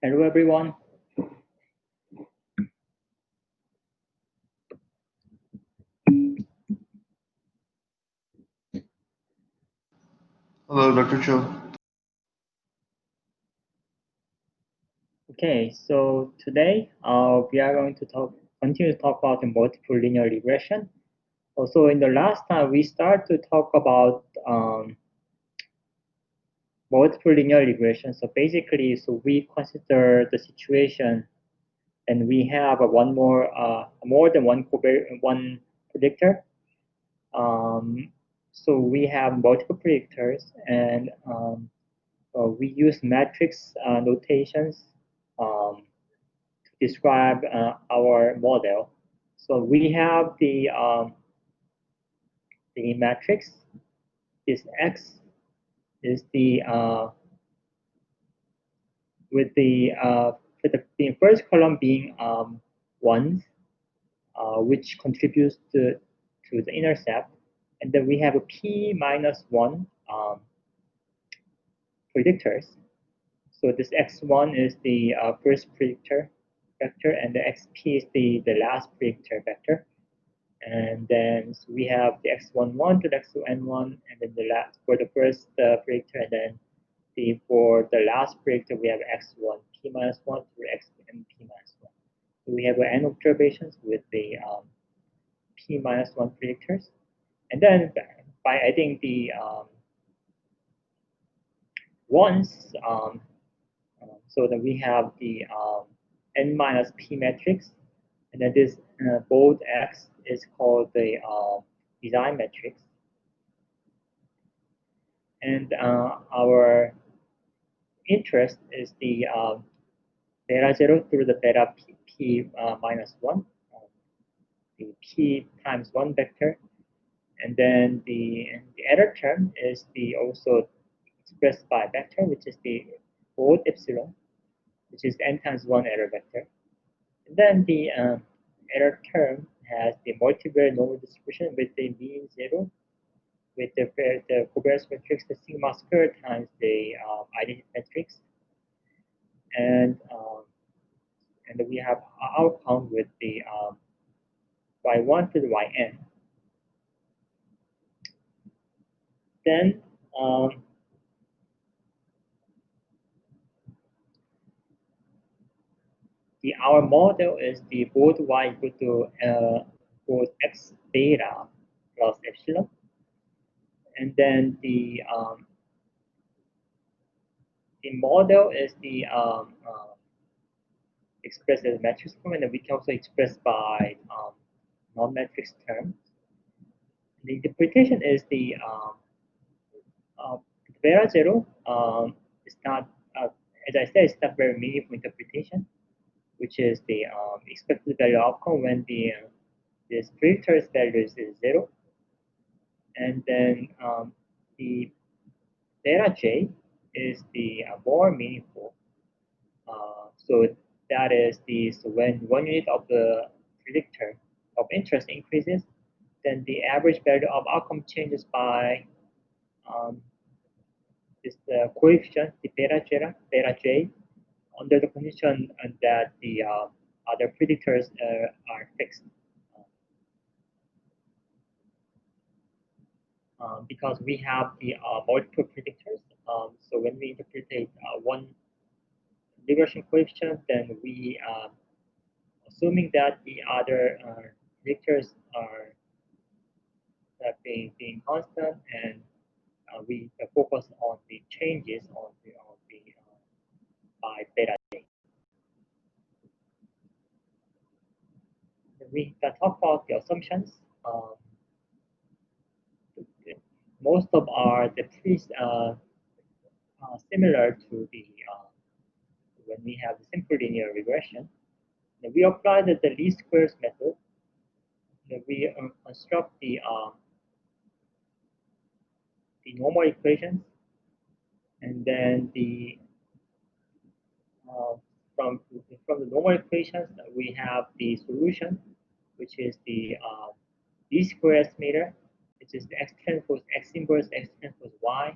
Hello, everyone. Hello, Dr. Cho. Okay, so today we are going to continue to talk about the multiple linear regression. Also, in the last time, we start to talk about multiple linear regression. So basically, we consider the situation, and we have more than one predictor. Um, so we have multiple predictors, and we use matrix notations um, to describe our model. So we have the matrix is X is the with the first column being ones, which contributes to the intercept, and then we have a p minus one predictors. So this x1 is the first predictor vector, and the xp is the last predictor vector. And then so we have the x11 to the xn1, and then the last for the first predictor, and then for the last predictor we have x1 p minus 1 to xn p minus 1. So we have n observations with the p minus 1 predictors, and then by adding the ones, so then we have the n minus p matrix, and then this bold x is called the design matrix. And our interest is the beta 0 through the beta p minus 1, the p times 1 vector. And then the error term is the also expressed by vector, which is the old epsilon, which is n times 1 error vector. And then the error term has the multivariate normal distribution with the mean 0, with the covariance matrix, the sigma squared times the identity matrix, and we have outcome with the y1 to the yn. Then our model is the both y equal to both x beta plus epsilon, and then the model is the expressed as matrix form, and then we can also express by non-matrix terms. The interpretation is the uh, beta zero is not, as I said, it's not very meaningful interpretation, which is the expected value outcome when the predictor's value is 0, and then the beta j is the more meaningful. So that is so when 1 unit of the predictor of interest increases, then the average value of outcome changes by um, this coefficient, the beta j, under the condition that the other predictors are fixed. Because we have the multiple predictors, so when we interpret one regression coefficient, then we assuming that the other predictors are being constant, and we focus on the changes on the by beta j. We can talk about the assumptions. Most of are the pretty similar to the when we have the simple linear regression. Then we apply the least squares method. Then we construct the normal equations, and then uh, from from the normal equations we have the solution, which is the least square estimator, which is the x transpose x inverse x transpose y,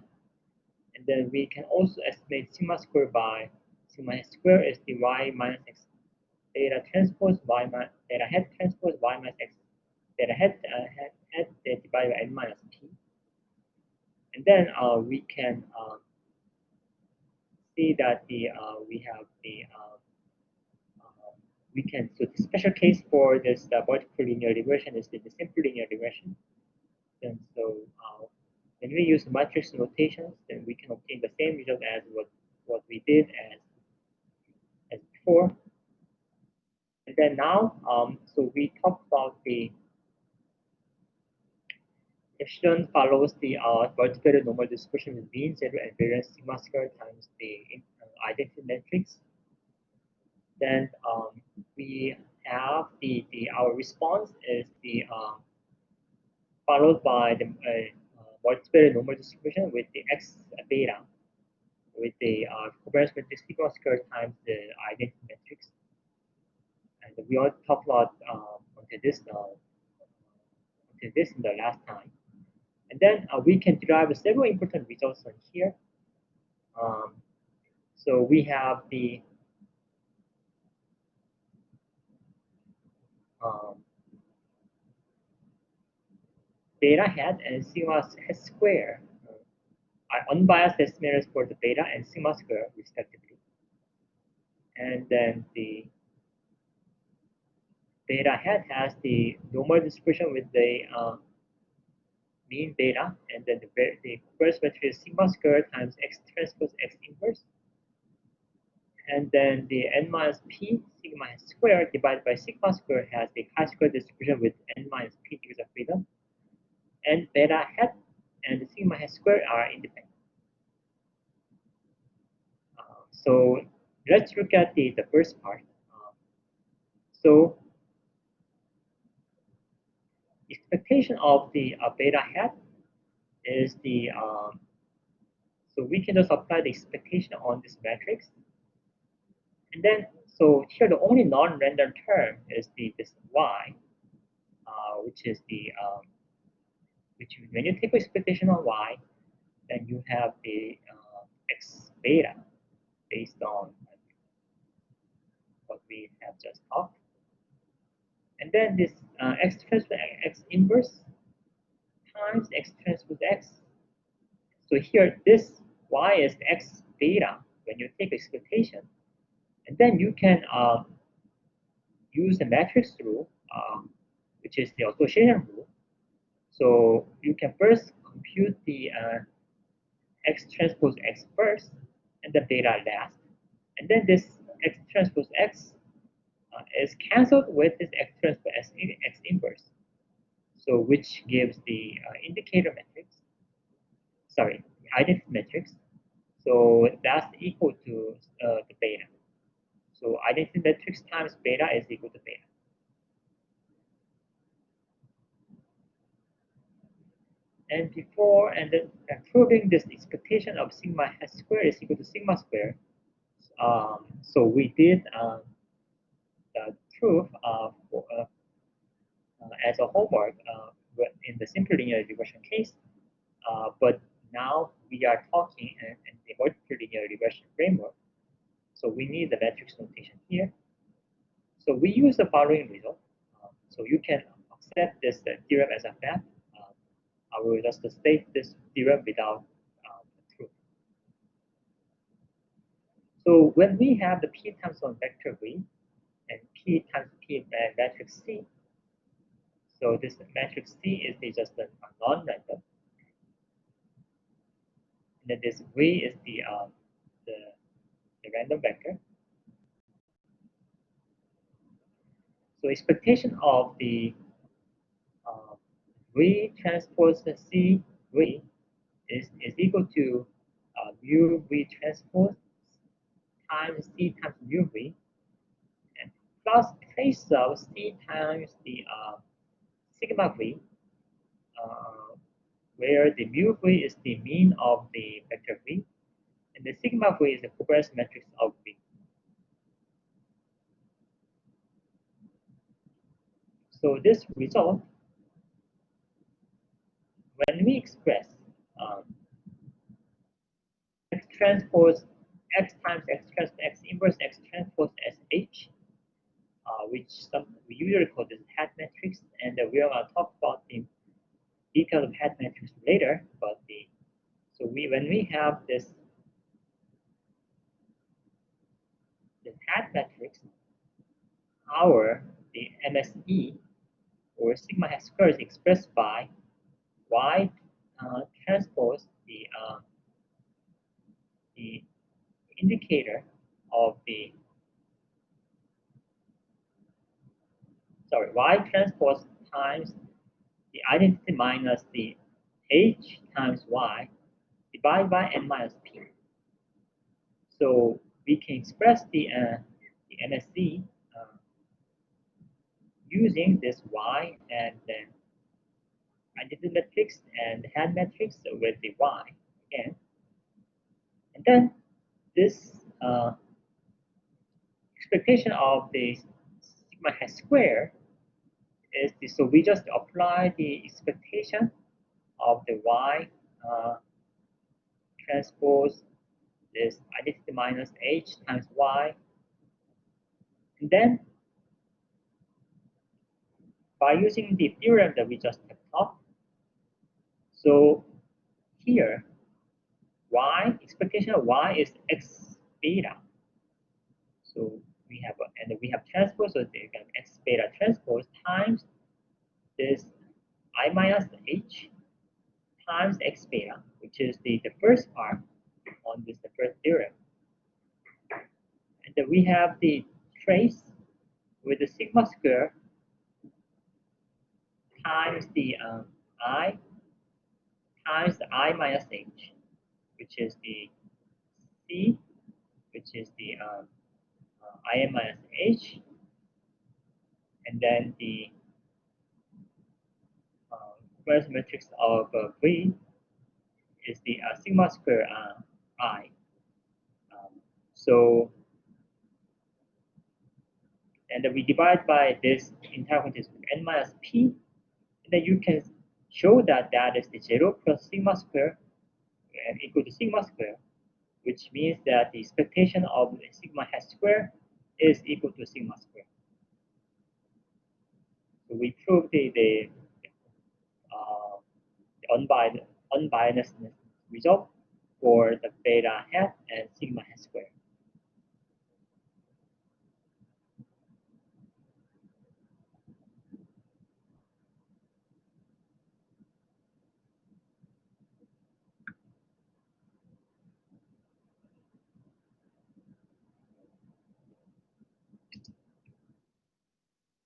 and then we can also estimate sigma squared by sigma hat square is the y minus x theta transpose y minus theta hat transpose y minus x theta hat divided by n minus p. And then we can see that we have we can, so the special case for this vertical linear regression is the simple linear regression. And so when we use matrix notations, then we can obtain the same result as what we did as before. And then now, so we talked about the epsilon follows the vertical normal distribution with mean, zero, and variance sigma squared times the identity matrix. Then we have our response is followed by the multivariate normal distribution with the x beta with the covariance matrix sigma squared times the identity matrix. And we all talked about until this in the last time. And then we can derive several important results on here. So we have the beta hat and sigma hat square are unbiased estimators for the beta and sigma square respectively. And then the beta hat has the normal distribution with the mean beta, and then the first matrix is sigma square times x transpose x inverse. And then the n minus p sigma square divided by sigma square has the chi-square distribution with n minus p degrees of freedom. And beta hat and the sigma hat square are independent. So let's look at the first part. So expectation of the beta hat is the so we can just apply the expectation on this matrix, and then so here the only non-random term is this y, which is which when you take expectation on y, then you have the x beta based on what we have just talked. And then this x transpose x inverse times x transpose x. So here this y is x beta when you take expectation. And then you can use the matrix rule, which is the association rule. So you can first compute the x transpose x first, and the beta last. And then this x transpose x is cancelled with this x transpose x inverse. So which gives the indicator matrix, sorry, identity matrix. So that's equal to the beta. So identity matrix times beta is equal to beta. And before and then proving this expectation of sigma hat square is equal to sigma square. So we did the proof as a homework in the simple linear regression case. But now we are talking in the multiple linear regression framework. So we need the matrix notation here. So we use the following result. So you can accept this theorem as a fact. I will just state this theorem without the proof. So when we have the p times 1 vector V and p times p matrix C, so this matrix C is just a non-random. And then this V is the random vector. So expectation of the V transpose C V is equal to mu V transpose times C times mu V, and plus trace of C times the sigma V, where the mu V is the mean of the vector V, and the sigma V is the covariance matrix of V. So this result, when we express X transpose x times x transpose x inverse x transpose sh, which we usually call this hat matrix, and we are going to talk about the details of hat matrix later. But when we have this hat matrix, the MSE or sigma hat square is expressed by y transpose the indicator of the y transpose times the identity minus the h times y divided by n minus p. So we can express the MSE using this y and then identity matrix and hand matrix with the y again. And then this expectation of the sigma hat square is so we just apply the expectation of the y transpose this identity minus h times y, and then by using the theorem that we just taught, so here expectation of y is x beta. So we have transpose, so they can x beta transpose times this I minus h times x beta, which is the first part on the first theorem. And then we have the trace with the sigma square times the I times the I minus h, which is the C, which is the IM minus h, and then the covariance matrix of V is the sigma square I. So, and then we divide by this entire quantity with n minus p, and then you can show that that is the 0 plus sigma square and equal to sigma square, which means that the expectation of the sigma hat square is equal to sigma square. So we prove the unbiasedness result for the beta hat and sigma hat square.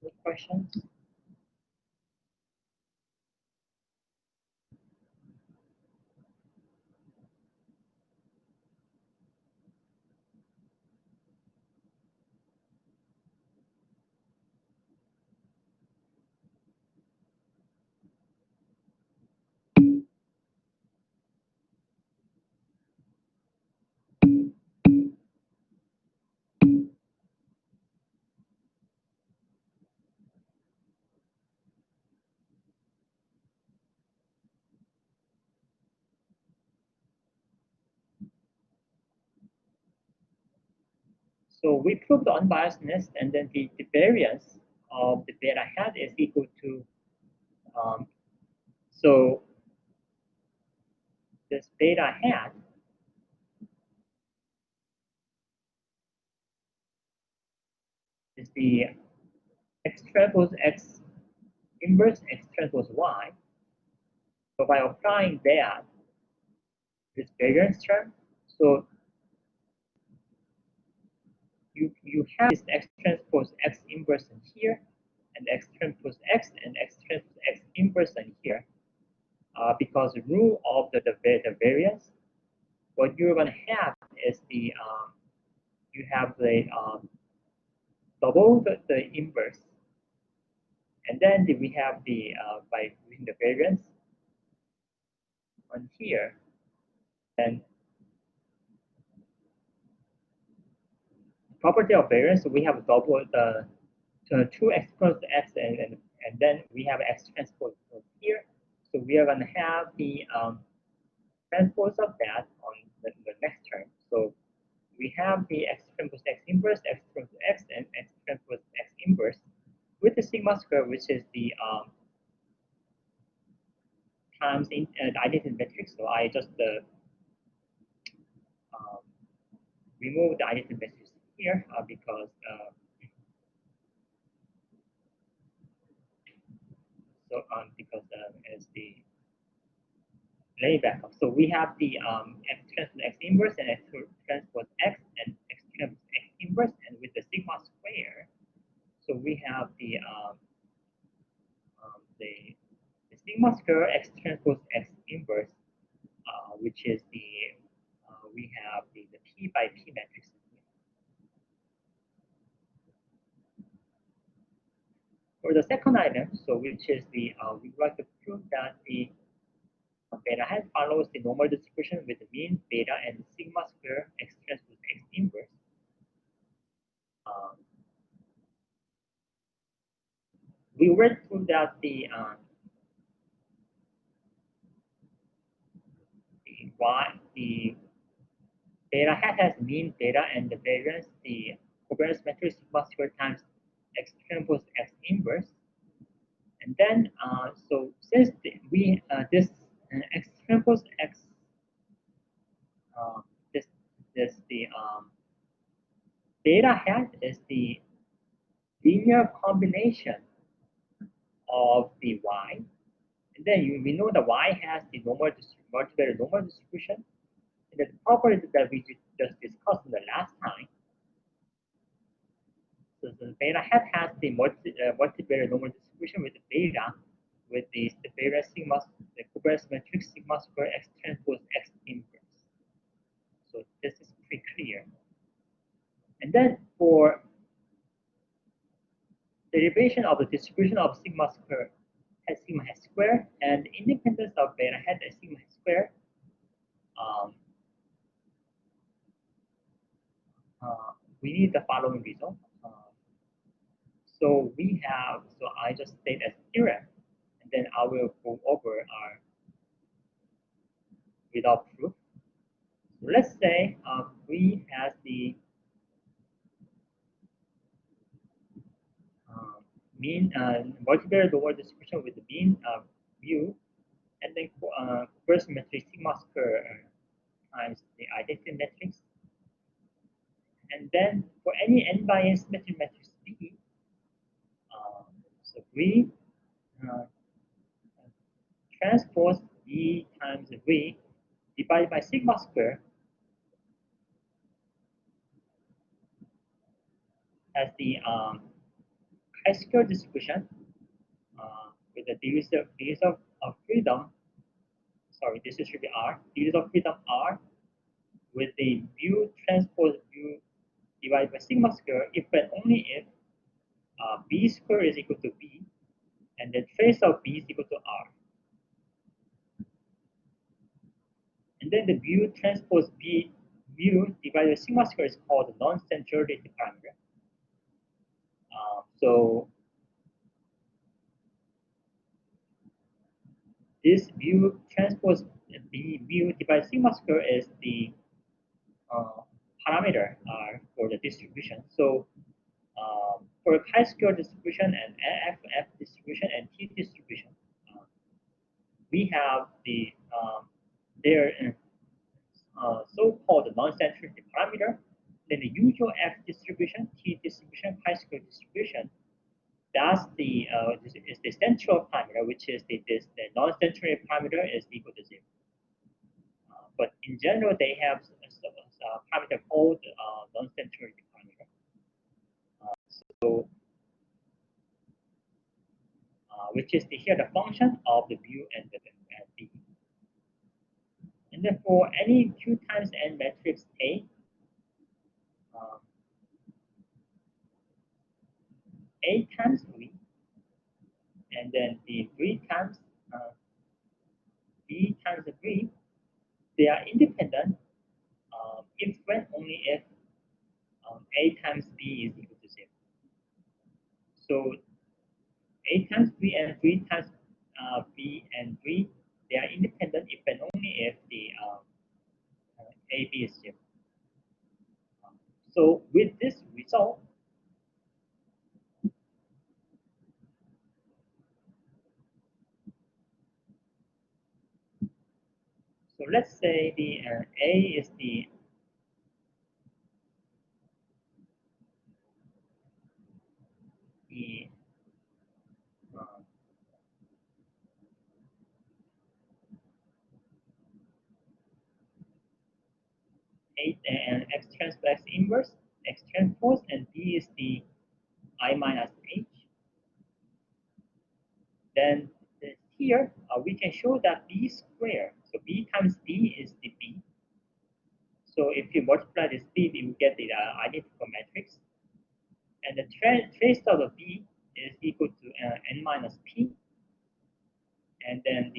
Any questions? So we prove the unbiasedness, and then the variance of the beta hat is equal to, so this beta hat is the x transpose x inverse x transpose y. So by applying that, this variance term, so you have this x transpose x inverse in here, and x transpose x and x transpose x inverse in here, because the rule of the variance, what you're going to have is you have the double the inverse, and then we have the by using the variance on here, and property of variance, we have double the 2x plus x, and then we have x transpose here. So we are going to have the transpose of that on the next term. So we have the x transpose x inverse, x transpose x, and x transpose x inverse with the sigma square, which is the times in the identity matrix. So I just um, remove the identity matrix here because as the lay back up. So we have the x transpose x inverse and x transpose x and x transpose x inverse, and with the sigma square, so we have the sigma square x transpose x inverse, which is we have the P by P matrix. For the second item, so which is we would like to prove that the beta hat follows the normal distribution with the mean beta and sigma square x transpose x inverse. Um, we went through that the beta hat has mean beta and the variance, the covariance matrix sigma square times x transpose x inverse. And then, so since this x transpose x, uh, this the beta hat is the linear combination of the y, and then we know the y has the multivariate normal distribution, and the property that we just discussed in the last time. So the beta hat has the multivariate normal distribution with the beta with the beta sigma, the covariance matrix sigma square x transpose x inverse. So this is pretty clear. And then for derivation of the distribution of sigma square has sigma hat square and independence of beta hat as sigma hat square, um, we need the following result. So I just state as theorem, and then I will go over our without proof. So let's say we has the mean multivariate normal distribution with the mean mu, and then first matrix sigma square times the identity matrix. And then for any n by n symmetric matrix B, so we transpose B times V divided by sigma square as the chi-square distribution with the degrees of freedom. Sorry, this should be R. Degrees of freedom R with the mu transpose mu divided by sigma square if and only if B square is equal to B and the trace of B is equal to R. And then the mu transpose B mu divided by sigma square is called the non-centrality parameter. So this mu transpose B mu divided by sigma square is the parameter for the distribution. So for chi-square distribution and FF distribution and T distribution, we have their so-called non-centrality parameter. Then the usual F distribution, T distribution, chi-square distribution. That's is the central parameter, which is the non-centrality parameter is equal to 0. But in general, they have a parameter called non-centrality parameter. So which is here the function of the mu and the b. And then for any q times n matrix A, A times V, and then the V times B times V, they are independent if when only if A times B is equal to 0. So A times V and V times B and V, they are independent if and only if the AB is 0. So let's say the A is the the uh, A and X transpose X inverse X transpose, and B is the I minus H. Then here we can show that B squared, so B times B is the B. So if you multiply this B, we will get the identical matrix. And the trace of the B is equal to n minus P. And then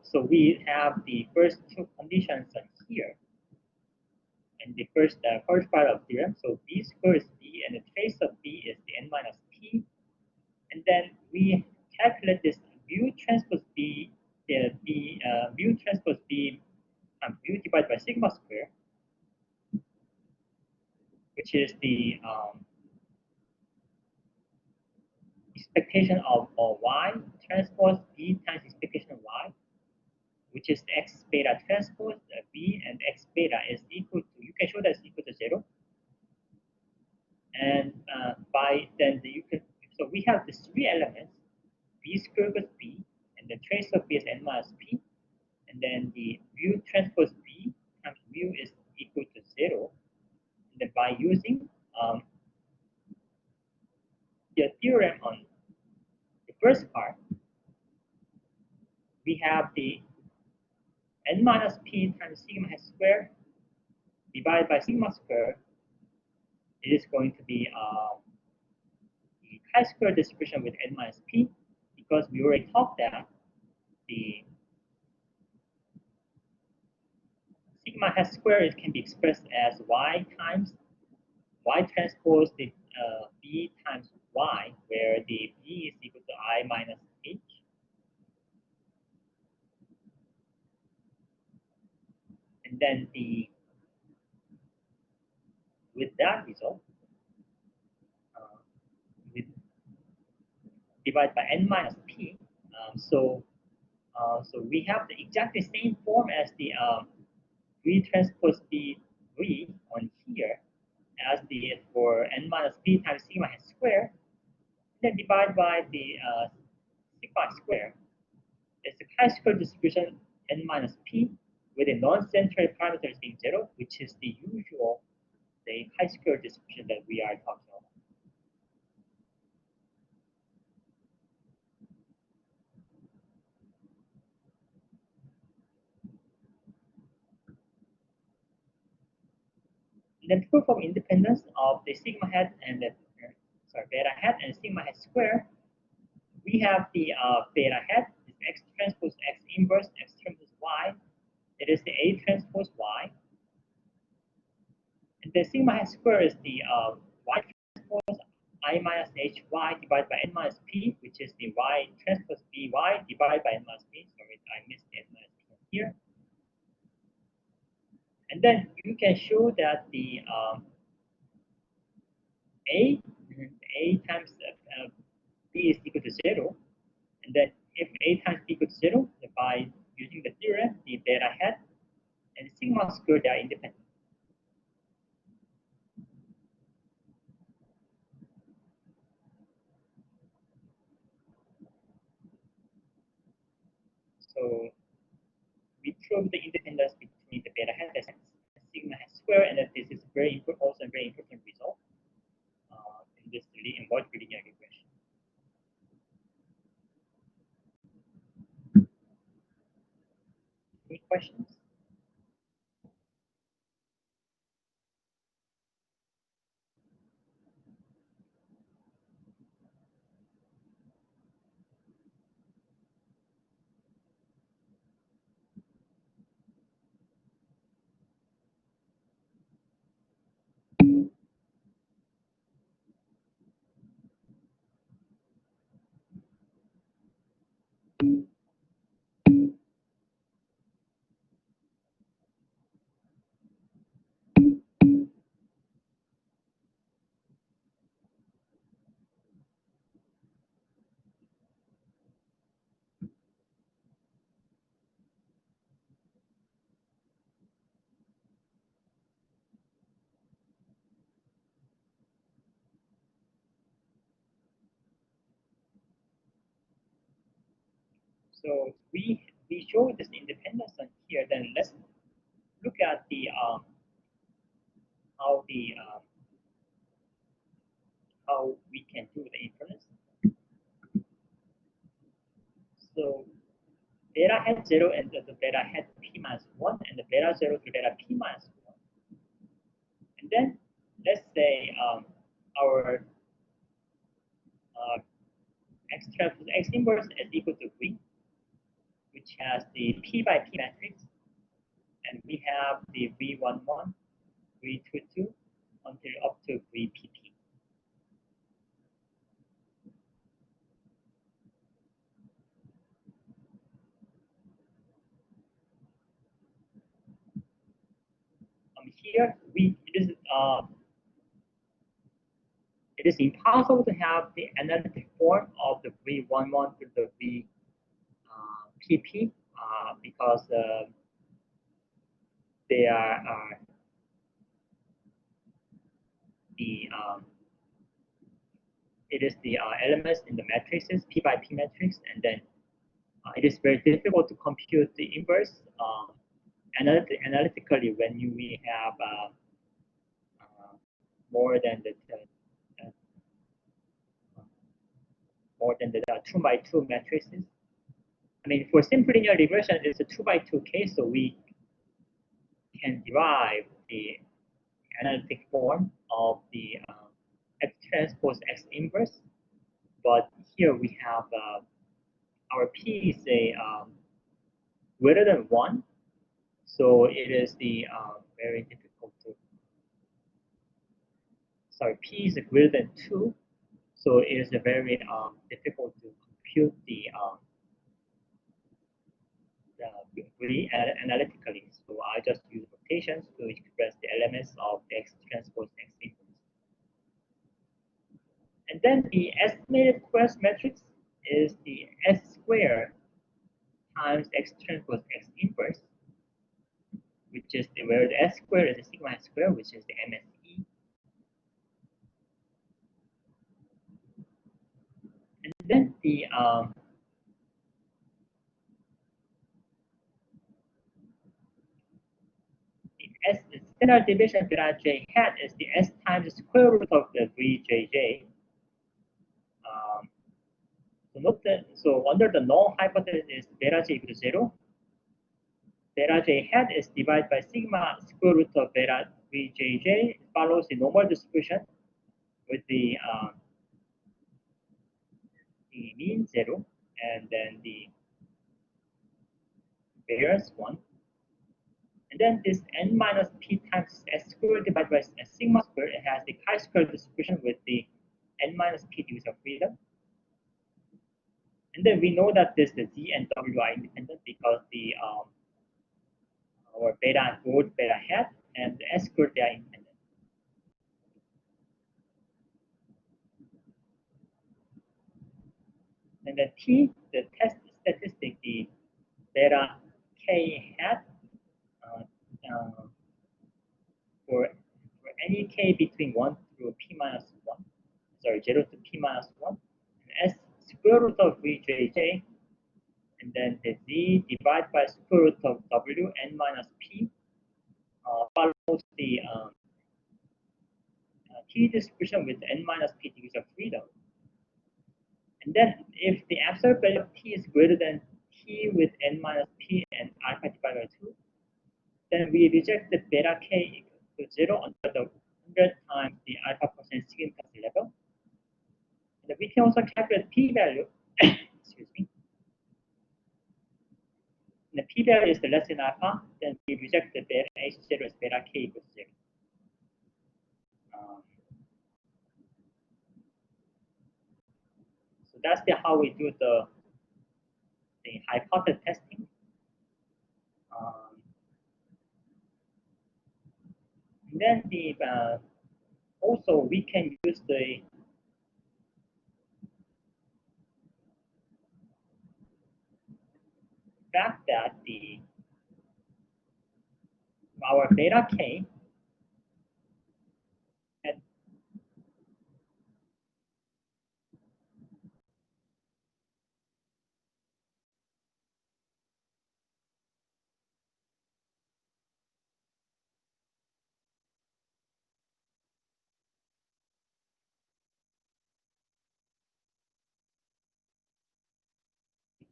so we have the first two conditions on here. And the first part of theorem, so B squared is B, and the trace of B is the n minus P. And then we calculate this mu transpose B, mu transpose B times mu divided by sigma square, which is the expectation of y transpose B times expectation of y, which is x beta transpose B, and x beta is equal to, you can show that it's equal to 0. And by then you can, so we have these three elements, B squared plus B, and the trace of B is n minus P, and then the mu transpose B times mu is equal to 0. And then by using the theorem on the first part, we have the n minus P times sigma h squared divided by sigma squared. It is going to be the chi-square distribution with n minus P, because we already talked that the sigma h squared can be expressed as y times y transpose the B times y, where the B is equal to I minus H. And then with that result, uh, with divided by n minus P, so we have the exactly same form as the V transpose B V on here, as the for n minus P times sigma h squared, then divide by the sigma squared. It's a chi-square distribution n minus P with the non-central parameters being 0, which is the usual the chi-square distribution that we are talking about. And then proof of independence of the sigma hat and the beta hat and sigma hat square. We have the beta hat is x transpose x inverse x transpose y. It is the A transpose y. And the sigma hat square is the y transpose I minus hy divided by n minus p, which is the y transpose by divided by n minus p. Sorry, I missed the n minus p here. And then you can show that the a times b is equal to 0. And then if a times b equals 0, by using the theorem, the beta hat and sigma squared are independent. So we prove the independence between the beta hat and sigma hat square, and that this is also a very important result in this embodied linear regression. Any questions? So we show this independence on here. Then let's look at the how the how we can do the inference. So beta hat 0 and the beta hat p minus 1 and the beta 0 to beta p minus 1. And then let's say our x transpose x inverse is equal to V, which has the p by p matrix, and we have the V11, V22 until up to VPP. Here it is impossible to have the analytic form of the V11 to the VPP because they are the it is the elements in the matrices p by p matrix, and then it is very difficult to compute the inverse analytically when we have more than the more than the 2 by 2 matrices. I mean, for simple linear regression, it's a 2 by 2 case, so we can derive the analytic form of the X transpose X inverse. But here we have our P is a greater than 1, so it is the very difficult to. Sorry, P is greater than 2, so it is a very difficult to compute the analytically. So I just use notations to express the elements of the X transpose X inverse. And then the estimated Quest matrix is the S squared times X transpose X inverse, which is where the S squared is the sigma S squared, which is the MSE. And then the S standard deviation beta j hat is the S times the square root of the VJJ. So note that, so under the null hypothesis is beta j equal to 0. Beta j hat is divided by sigma square root of beta VJJ. It follows the normal distribution with the mean 0 and then the variance 1. And then this n minus p times s squared divided by s sigma squared, it has the chi-square distribution with the n minus p degrees of freedom. And then we know that this the z and w are independent because the our beta both beta hat and the s squared, they are independent. And then t, the test statistic, the beta k hat for any k between 1 through p minus 1, sorry, 0 to p minus 1, and s square root of vjj, and then the z divided by square root of w n minus p follows the t distribution with n minus p degrees of freedom. And then if the absolute value of t is greater than t with n minus p and alpha divided by 2, then we reject the beta k equal to 0 under the 100 times the alpha percent significance level. And we can also calculate p-value, excuse me. And the p-value is the less than alpha, then we reject the beta h0 as beta k equals 0. So that's how we do the hypothesis testing. And then also we can use the fact that our beta k and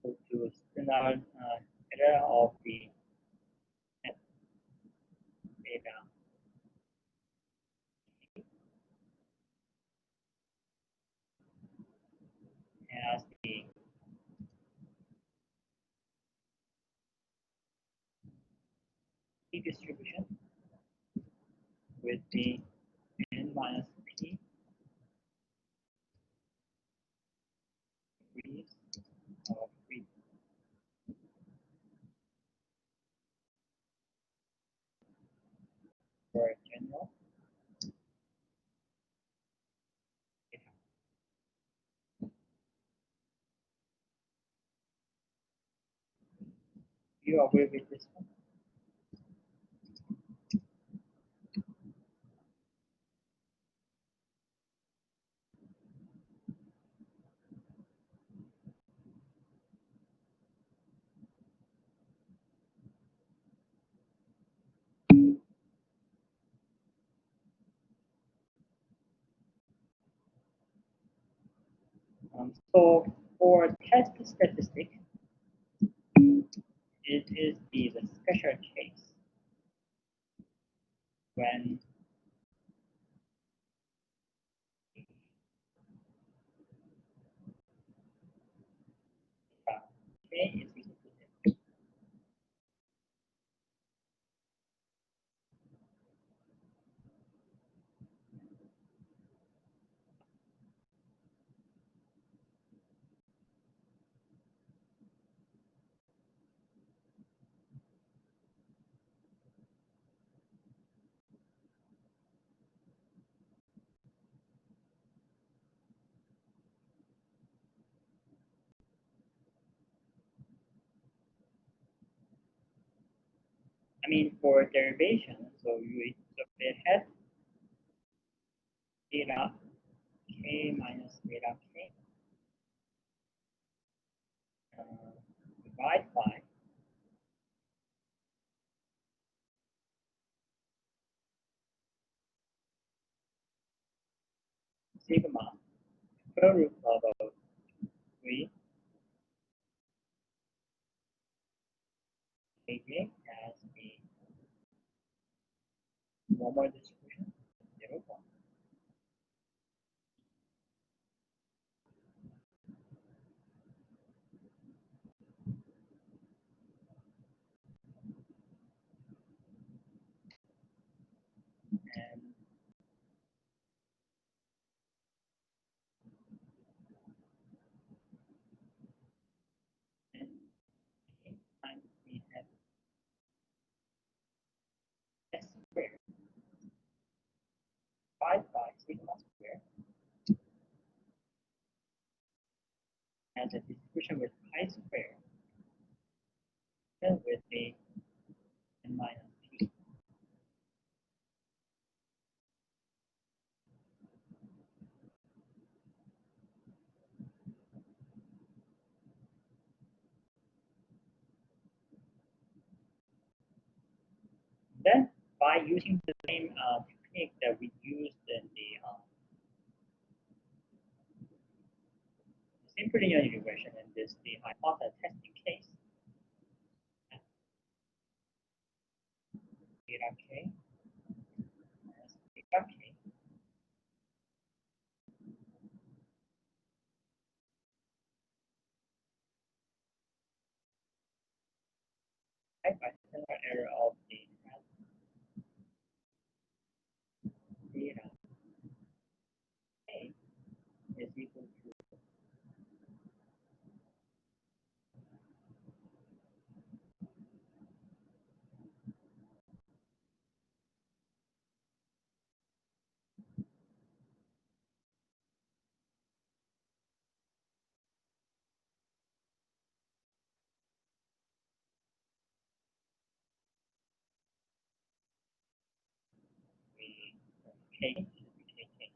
equal to standard error of the data as the distribution with the n minus p degrees of freedom for general data. Do you agree with this one? So for test statistic, it is the special case when k is equal to 10. I mean, for derivation, so it has data k minus data k divided by sigma square root of 3 kj as the normal distribution 0, 1. And then k times we have s squared divided by sigma squared as a distribution with pi squared and with a n minus p. Then, by using the same technique that we used in the simple linear regression in this the hypothesis testing case, data k minus data k right by standard error of the data k is equal to the k should be kk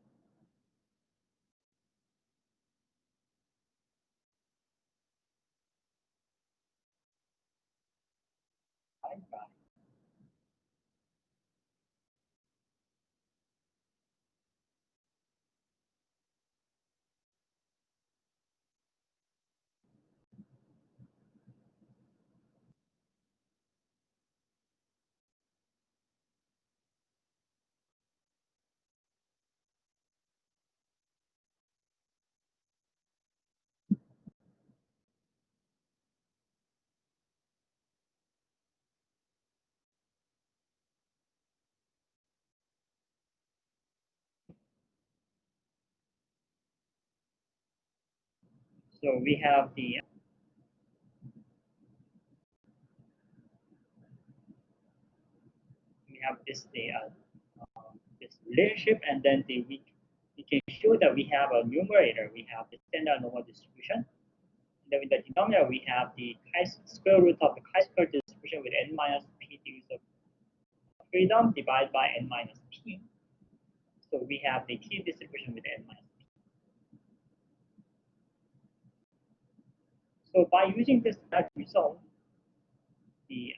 divided by So we have the we have this relationship, and then we can show that we have a numerator. We have the standard normal distribution. And then in the denominator, we have the square root of the chi-square distribution with n minus p degrees of freedom divided by n minus p. So we have the t distribution with n minus p. So by using this result, the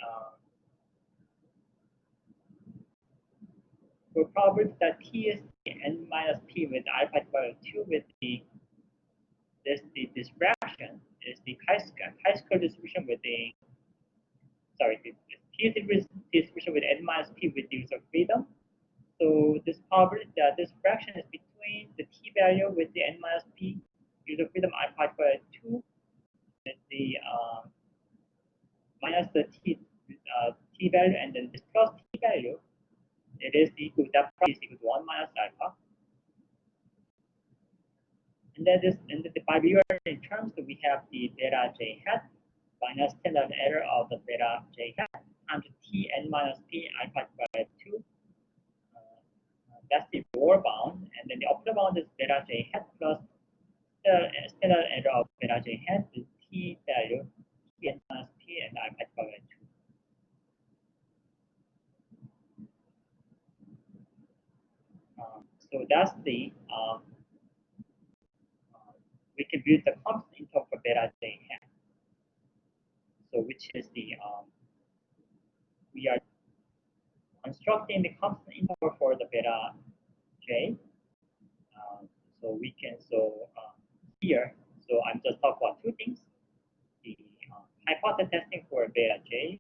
for probability that t is n minus p with alpha equal to 2 with this fraction is the chi-square distribution with the the t distribution with n minus p with degrees of freedom. So this probability that this fraction is between the t value with the n minus p degrees of freedom alpha equal to 2 with the minus the t value, and then this plus t value, it is equal that is equal to 1 minus alpha. And then by rearranging terms, so we have the beta j hat minus standard error of the beta j hat times t n minus p alpha by 2. That's the lower bound, and then the upper bound is beta j hat plus the standard error of beta j hat with t value t n minus p and alpha by 2. So that's the we can build the constant interval for beta j hat. So which is the we are constructing the constant interval for the beta j. So we can here. So I'm just talking about two things: the hypothesis testing for beta j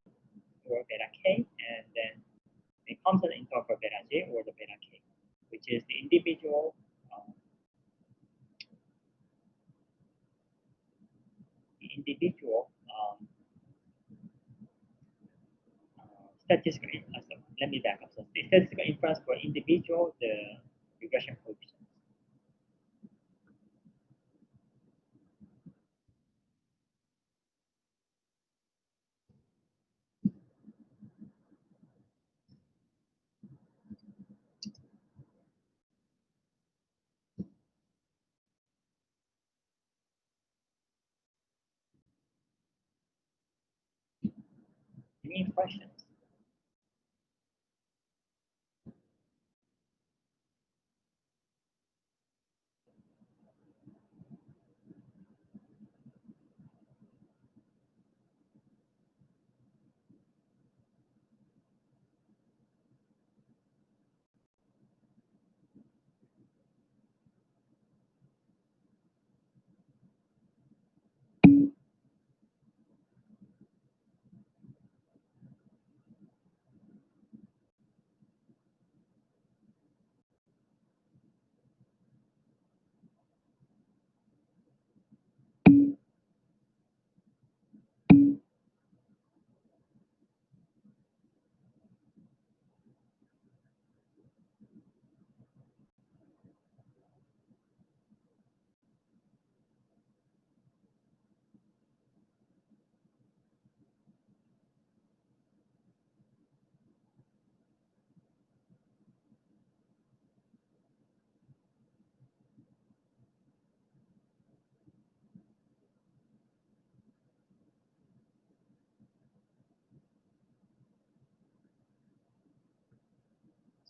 or beta k, and then the constant interval for beta j or the beta k, which is the individual statistical. Let me back up. So the statistical inference for individual the regression coefficients. Any questions?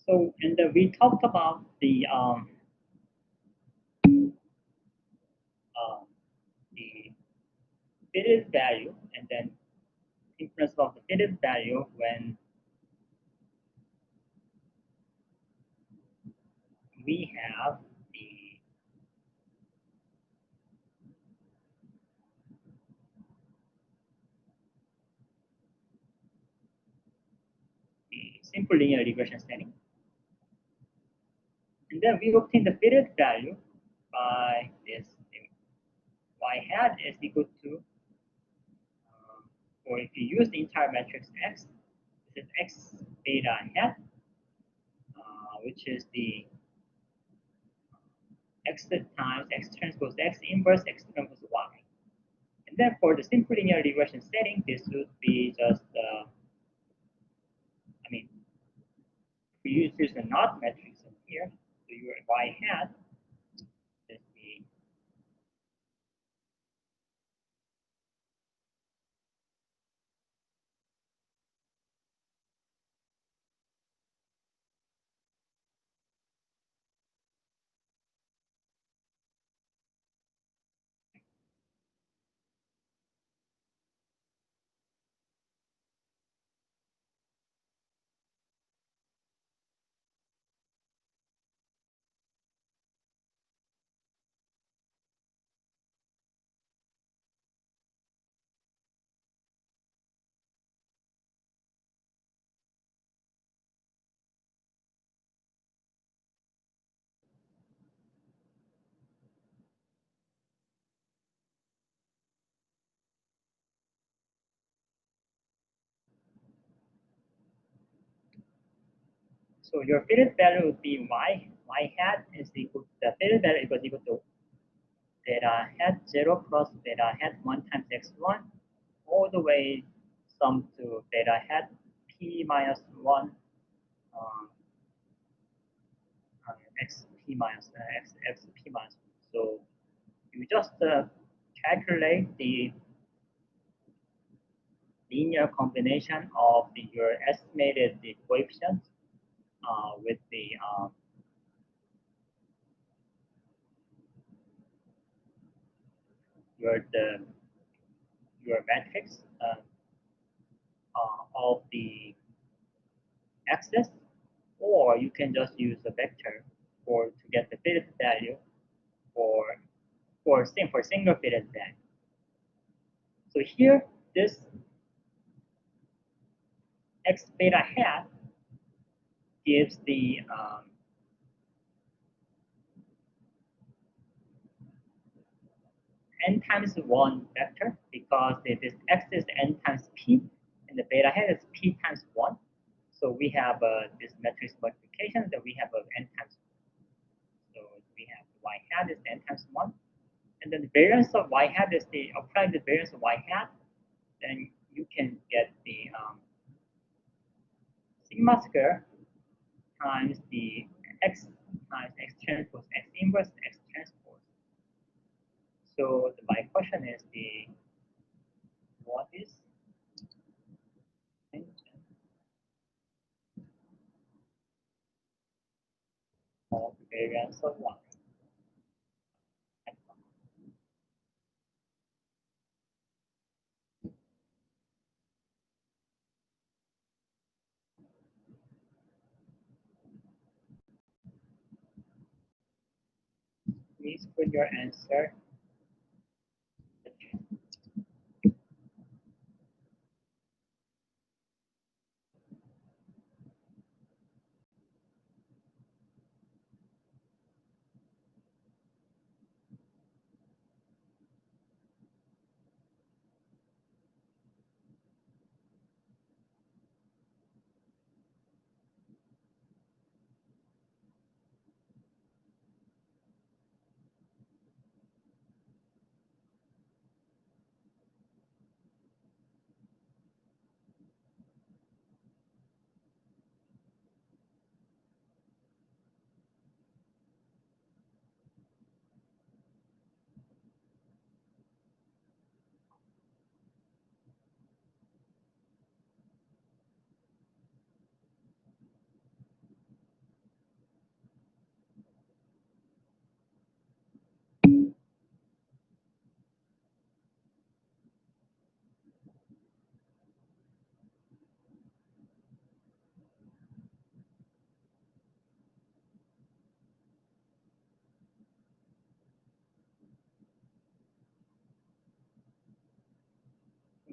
So, and we talked about uh, the fitted value, and then inference of the fitted value when we have the simple linear regression setting. And then we obtain the fitted value by this y hat is equal to, or if you use the entire matrix X, this is X beta hat, which is the X times X transpose X inverse X transpose Y. Then for the simple linear regression setting, this would be just, I mean, we use the knot matrix in here. So your y hat is the, so your fitted value would be y hat is equal to the fitted value equal to beta hat 0 plus beta hat 1 times x1 all the way sum to beta hat p minus 1 um, xp minus xp minus 1. So you just calculate the linear combination of your estimated the coefficient with the your the your matrix of the axis, or you can just use a vector to get the fitted value for for single fitted value. So here this x beta hat gives the n times 1 vector because this x is n times p and the beta hat is p times 1. So we have this matrix multiplication that we have n times 1. So we have y hat is n times 1. And then the variance of y hat is the, apply the variance of y hat, then you can get the sigma square times the x times x transpose x inverse x transpose. So my question is the what is of variance of y? Please put your answer.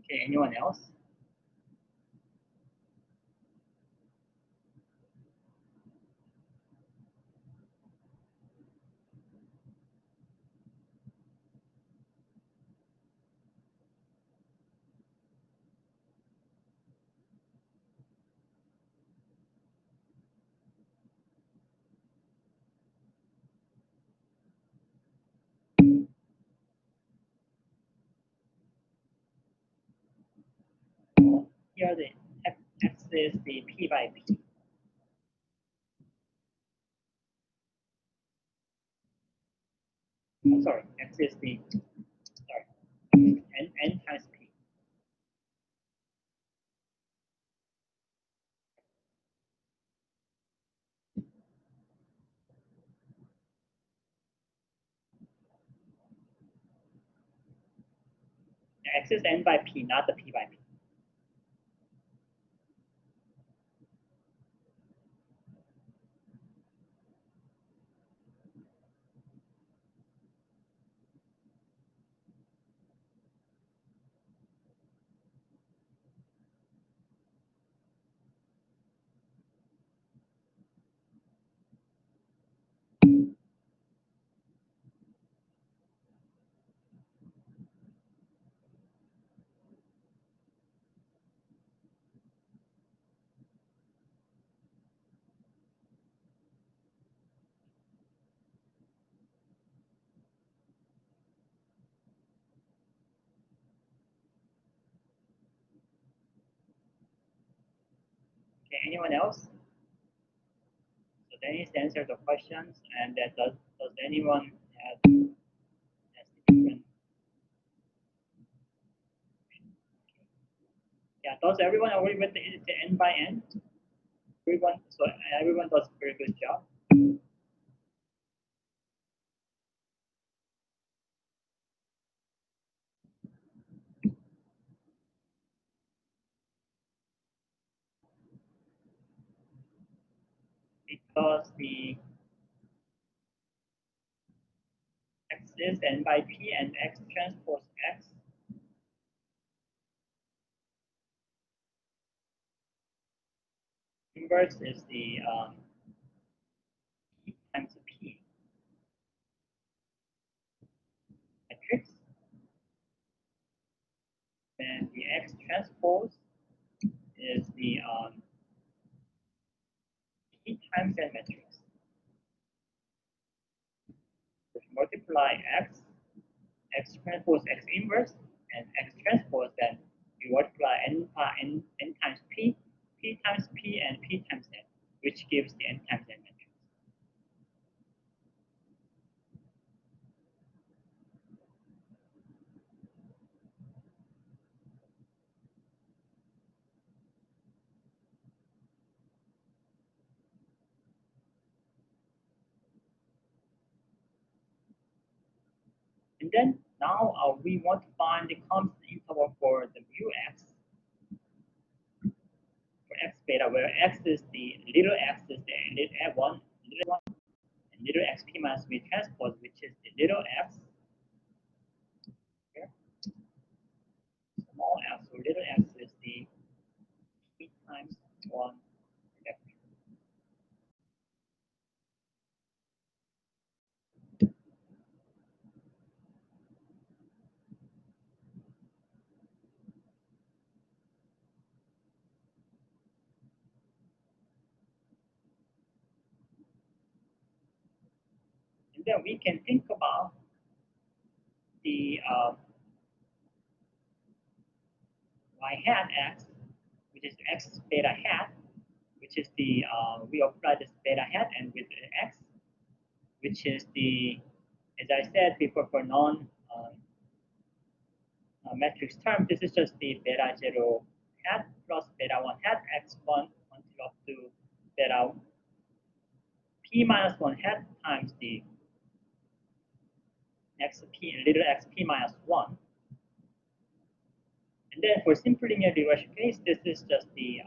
Okay, anyone else? Here the x is the p by p. Oh, sorry, x is the sorry n times p. X is n by p, not the p by p. Okay, anyone else? So Dennis answered the questions, and that does anyone has different? Yeah, does everyone agree with the n by n? Everyone, so everyone does a very good job. Because the x is n by p and x transpose x inverse is the p times p matrix, and the x transpose is the p times n matrix. If you multiply x transpose x inverse, and x transpose, then you multiply n times p times p, and p times n, which gives the n times n matrix. And then now we want to find the constant interval for the mu x for x beta, where x is the little x is the little f1, little one, and little xp minus v transpose, which is the little x here, small x, or little x is the p times 1 vector. And then we can think about the y hat x, which is x beta hat, which is the we apply this beta hat and with x, which is the, as I said before, for non matrix term, this is just the beta 0 hat plus beta 1 hat x1 until up to beta p minus 1 hat times the xp little xp minus 1. And then for simple linear regression case, this is just the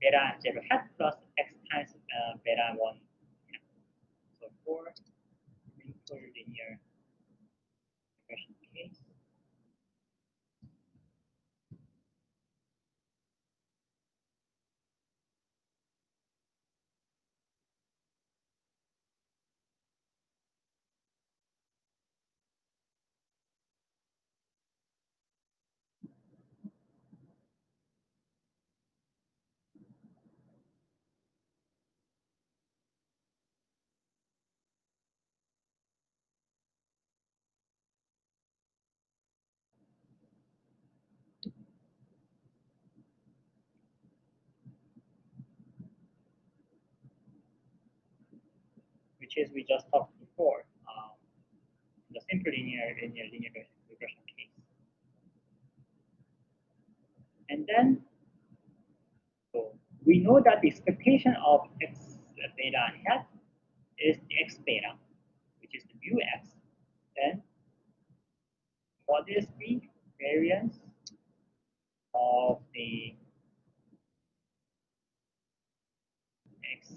beta 0 hat plus x times beta 1 hat. So for simple linear regression case, which is we just talked before, the simple linear regression case. And then, so we know that the expectation of x beta hat is the x beta, which is the mu x. Then, what is the variance of the x?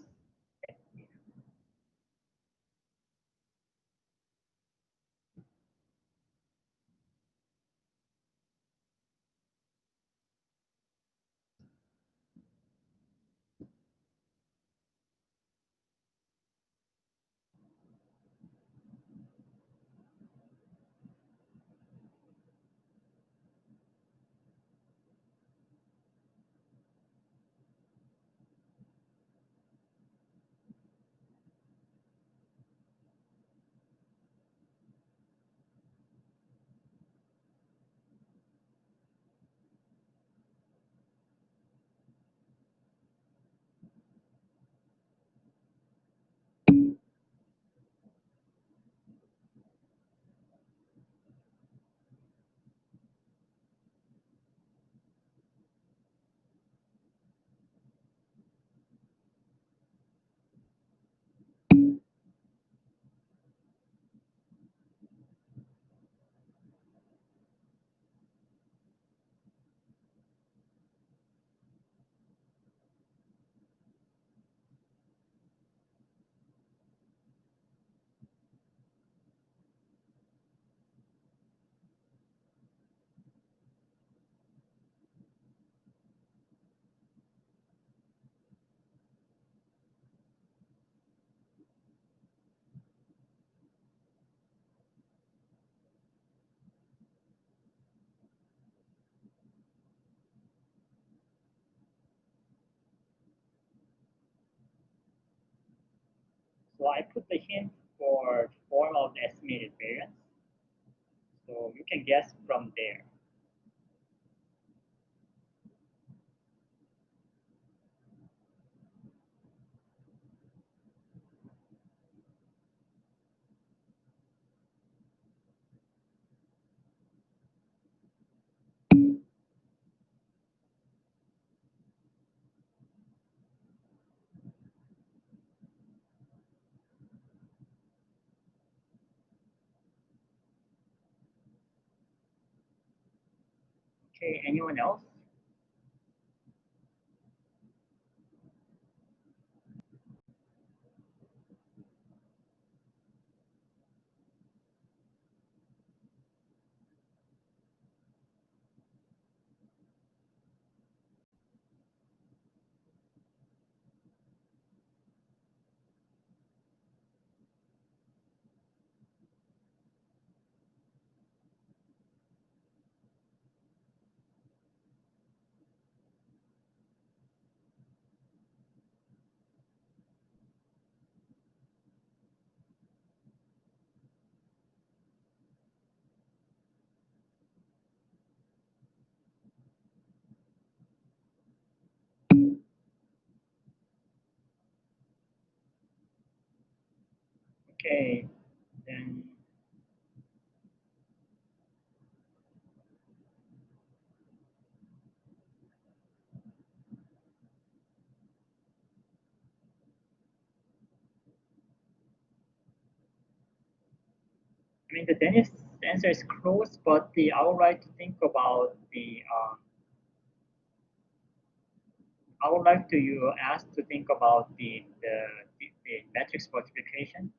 So I put the hint for form of the estimated variance. So you can guess from there. Okay, anyone else? Okay, then I mean the Dennis answer is close, but I would like to think about the I would like to you ask to think about the matrix multiplication.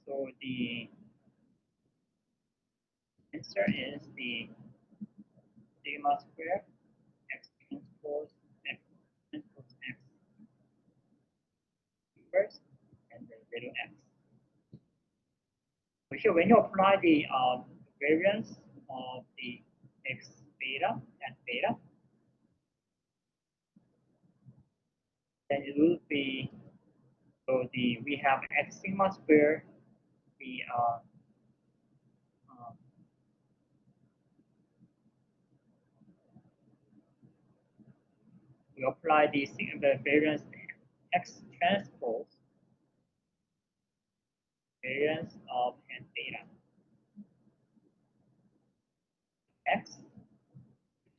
So the answer is the sigma square x transpose x transpose x inverse and then 0x. So here, when you apply the variance of the x beta and beta, then it will be, so the we have x sigma square, the uh, we apply the variance x transpose variance of and beta x,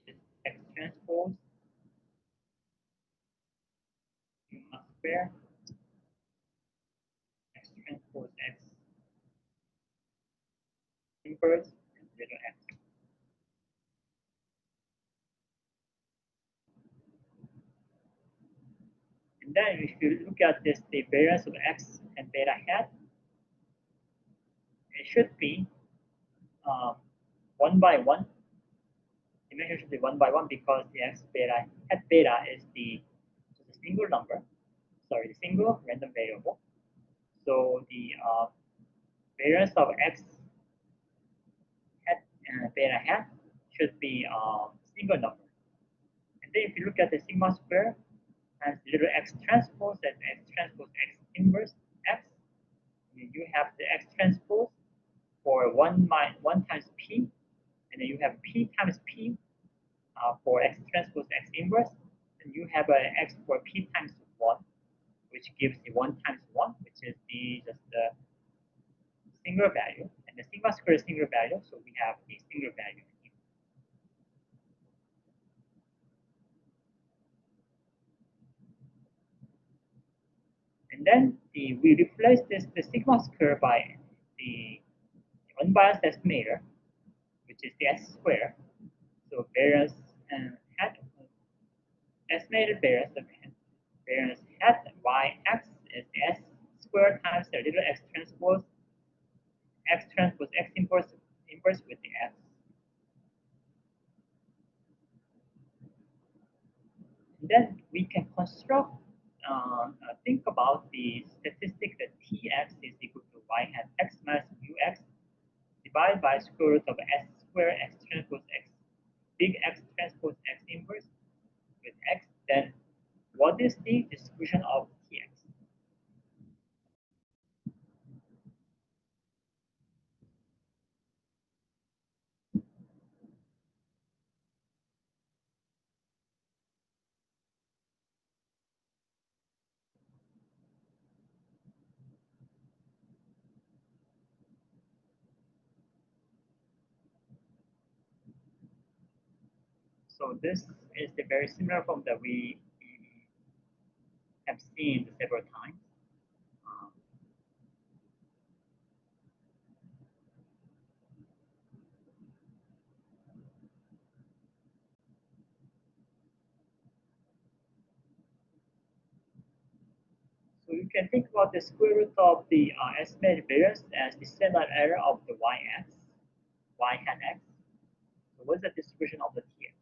which is x transpose sigma square x transpose x inverse and 0x. And then if you look at this, the variance of x and beta hat, it should be um, 1 by 1. The measure should be 1 by 1 because the x beta hat beta is the single number, sorry, the single random variable. So the variance of x hat and beta hat should be single number. And then if you look at the sigma square times little x transpose and x transpose x inverse x, you have the x transpose for 1 times p, and then you have p times p for x transpose x inverse, and you have a x for p times 1, which gives the 1 times 1, which is the just the single value, and the sigma square is single value, so we have the single value here. And then we replace the sigma square by the unbiased estimator, which is the s square. So variance hat estimated variance of variance hat yx is s squared times the little x transpose x inverse with the x. And then we can construct, think about the statistic that tx is equal to y hat x minus ux divided by square root of s square x transpose x, big X transpose x inverse with x. Then what is the distribution of tx? So this is the very similar form that we have seen several times. Um, so you can think about the square root of the estimated variance as the standard error of the y hat x. So what's the distribution of the tx?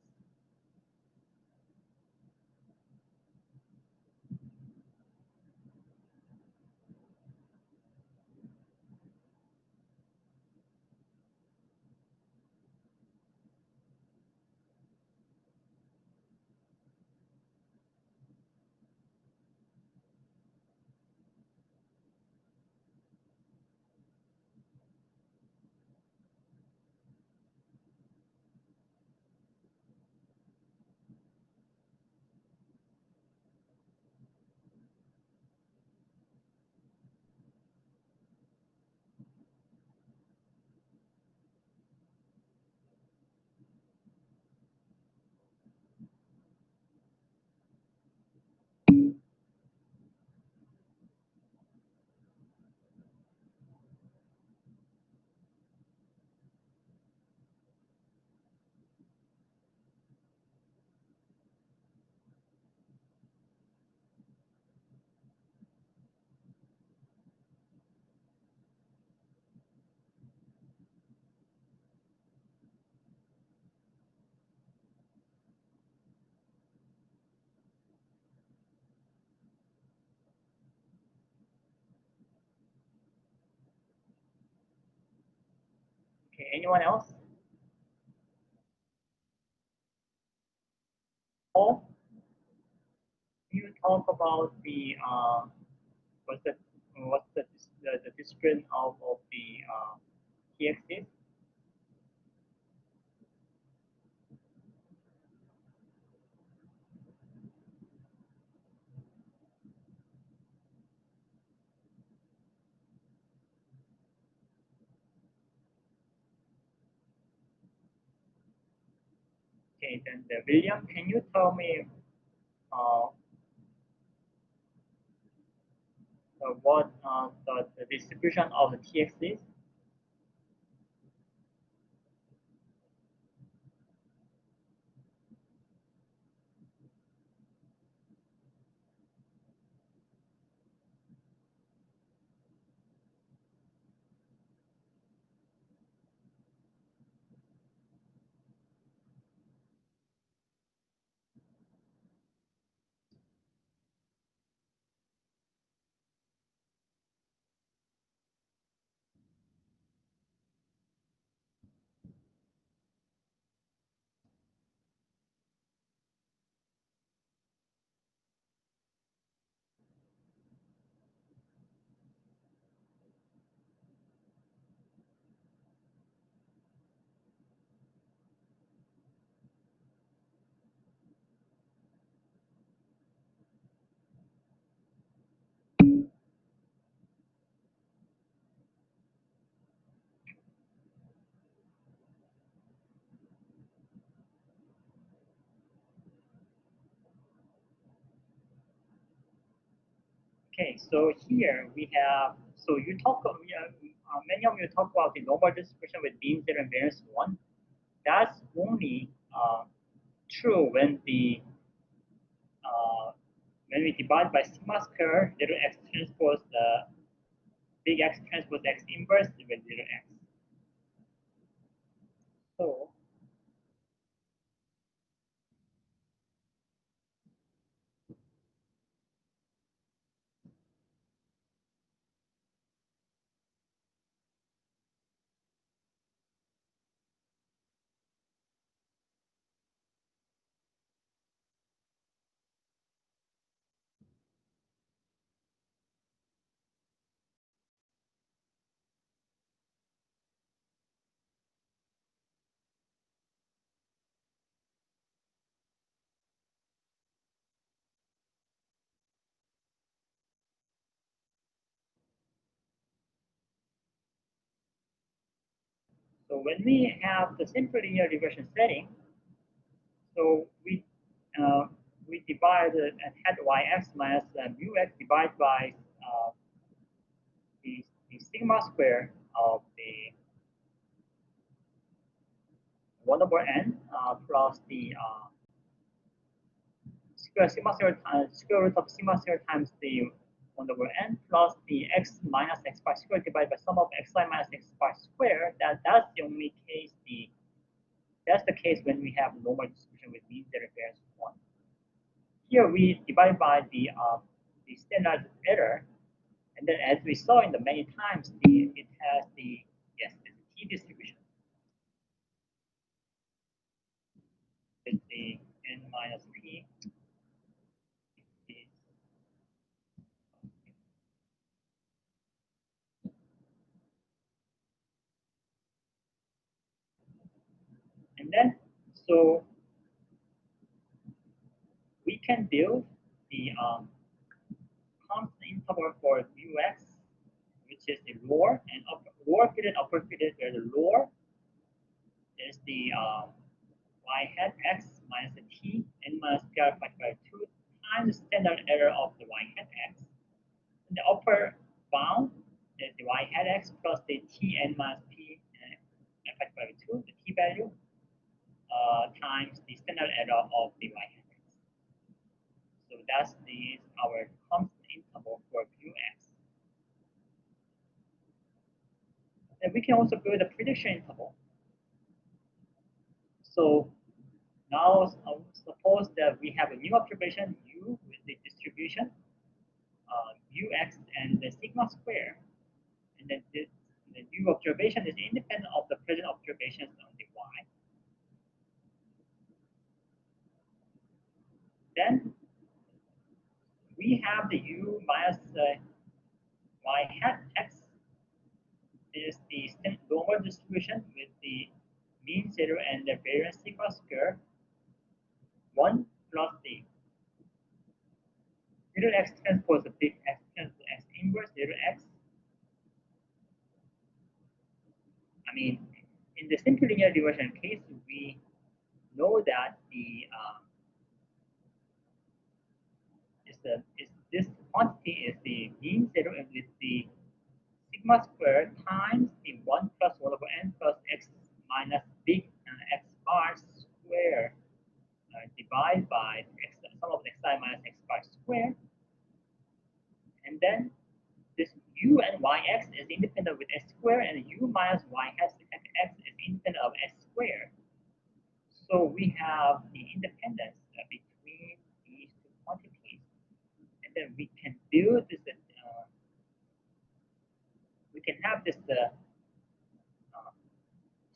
Okay, anyone else? Or you talk about the what's the the discipline of the TXT? Okay, then William, can you tell me uh, what the distribution of the TXT is? Okay, so here we have, so you talk, many of you talk about the normal distribution with mean zero and variance one. That's only true when we divide by sigma square little x transpose the big X transpose X inverse with little x. So so when we have the simple linear regression setting, so uh, we divide and had yx minus mu x divided by uh, the sigma square of the 1 over n plus the square root of sigma square times the 1 over n plus the x minus x bar squared divided by sum of xi minus x bar squared. That's the only case that's the case when we have normal distribution with mean zero variance one. Here we divide by the standard error, and then as we saw in the many times, it has the yes the t distribution with the n minus p. And then so we can build the constant interval for mu x, which is the lower and lower fitted upper fitted, where the lower is the y hat x minus the t n minus p r factor by 2 times standard error of the y hat x. And the upper bound is the y hat x plus the t n minus p factor by 2, the t value, times the standard error of the y hat x. So that's our constant interval for mu x. And we can also build a prediction interval. So now suppose that we have a new observation u with the distribution ux and the sigma square, and then The new observation is independent of the present observations on the y. Then we have the u minus y hat x is the normal distribution with the mean zero and the variance sigma square 1 plus the little x transpose the big X transpose x inverse little x. I mean, in the simple linear diversion case, we know that the is this quantity is the mean zero and with the sigma squared times the 1 plus 1 over n plus x minus big x bar square divided by x, sum of xi minus x bar square. And then this u and yx is independent with s square, and u minus y has x is independent of s square. So we have the independence between these two quantities, and then we can build this. We can have this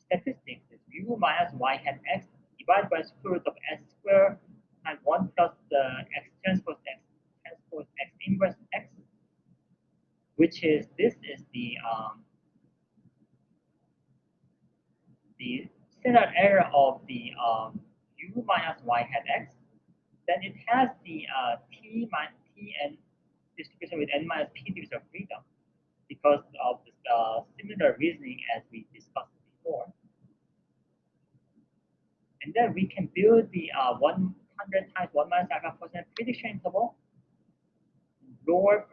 statistics is u minus y hat x divided by square root of s square and 1 plus the x transpose x inverse x, which is this is the standard error of the u minus y hat x. Then it has the t minus t and distribution with n minus p degrees of freedom because of this similar reasoning as we discussed before. And then we can build the 100 times 1 minus alpha percent prediction interval. Lower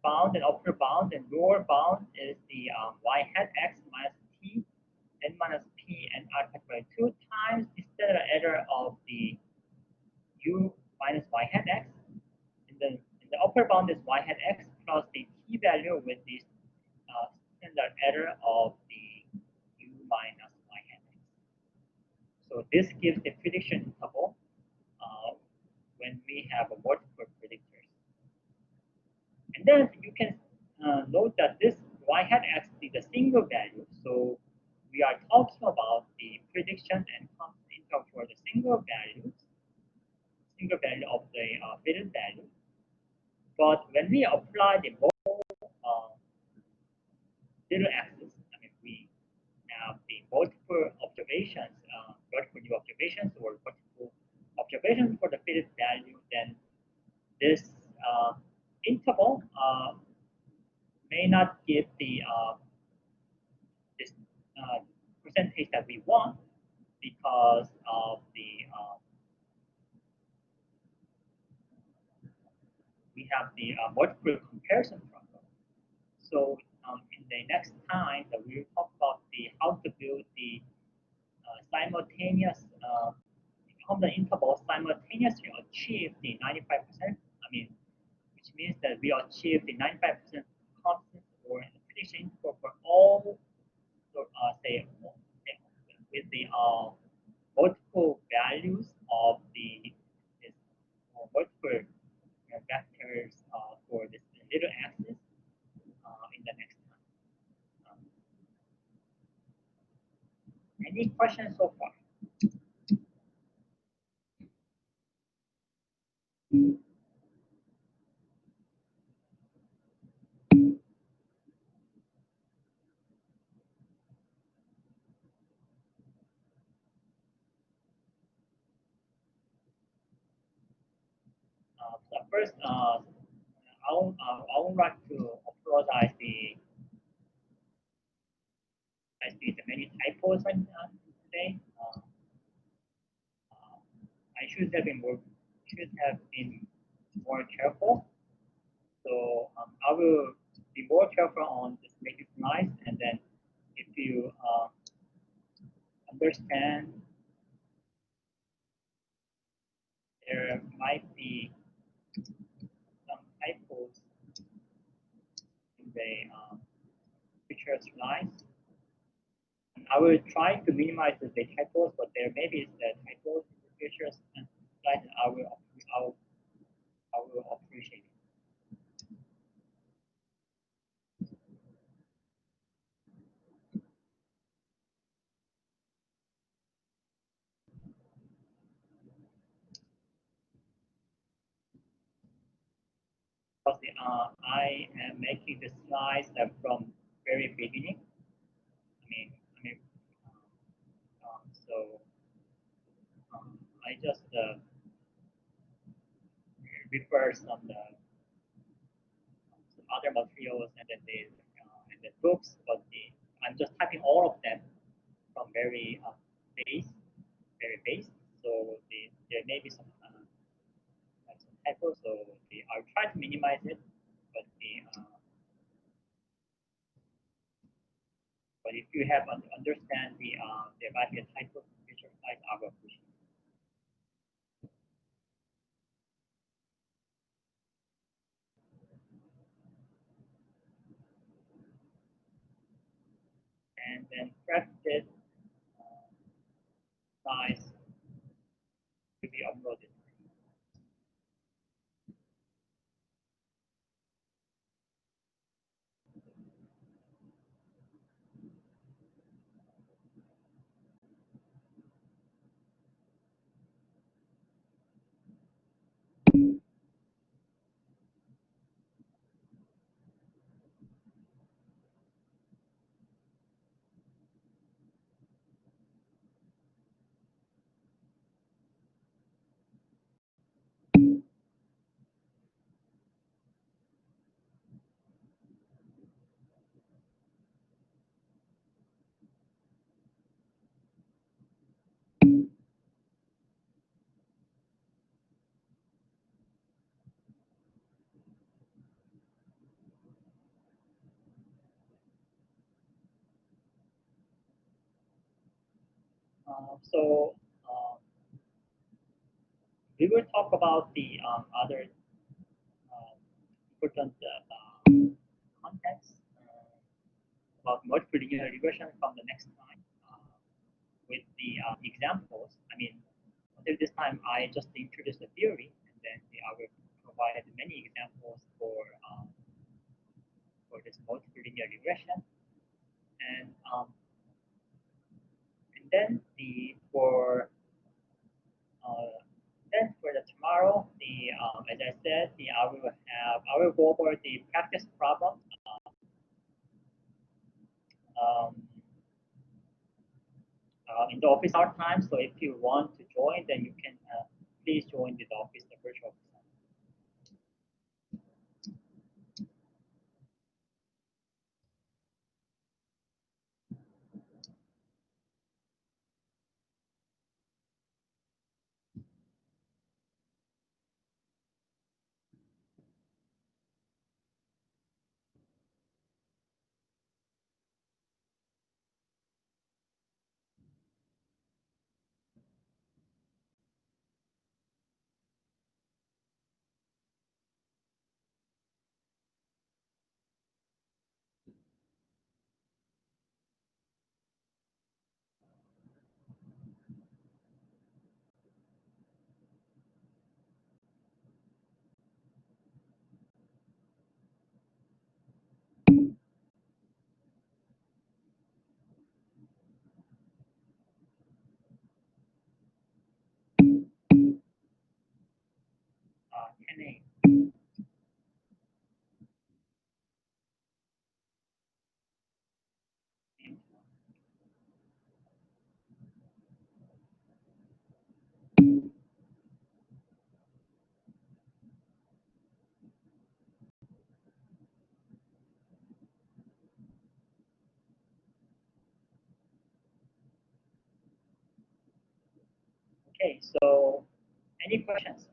bound and upper bound, and lower bound is the y hat x minus t n minus p and alpha by 2 times the standard error of the u minus y hat x. In the upper bound is y hat x plus the t value with the standard error of the u minus y hat x. So this gives the prediction interval when we have a multiple predictors. And then you can note that this y hat x is a single value. So we are talking about the prediction and constant interval for the single value of the fitted value. But when we apply the more little axis, I mean, we have the multiple observations, multiple new observations or multiple observations for the fitted value, then this interval may not give the this percentage that we want because of the we have the multiple comparison problem. So in the next time that we will talk about the how to build the simultaneous how the interval simultaneously achieve the 95%. I mean, which means that we achieve the 95% constant or prediction interval for all, say, with the multiple values of the this, multiple vectors for this little axis in the next time. Any questions so far? So first, I would like to apologize the many typos today. I should have been more careful. So I will be more careful on just making slides, and then if you understand there might be some typos in the future slides. I will try to minimize the typos, but there may be the typos in the future slides. I will appreciate it. because I am making the slides from very beginning. I mean, so I just refer some other materials and then the books, but I'm just typing all of them from base, very base. So there may be some typos, so I'll try to minimize it, but but if you have understand there might be a typo future slides, I will appreciate it. And then crafted slides to be uploaded. So we will talk about the other important contents about multilinear regression from the next time with the examples. I mean, until this time, I just introduced the theory, and then I will provide many examples for this multilinear regression, and then uh, for the tomorrow, as I said, I will go over the practice problem. Um, in the office hour time. So if you want to join, then you can please join the office, the virtual office. Uh, 10 a.m. Okay, so any questions?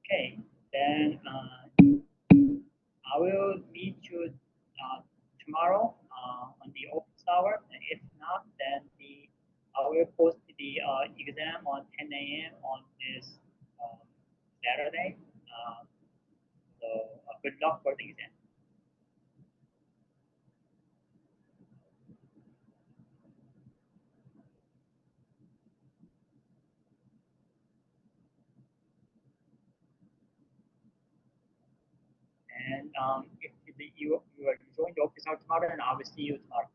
Okay, then I will meet you tomorrow on the office hour. And if not, then I will post the exam on 10 a.m. on this um, Saturday. So good luck for the exam. if you join the office tomorrow, and I will see you tomorrow.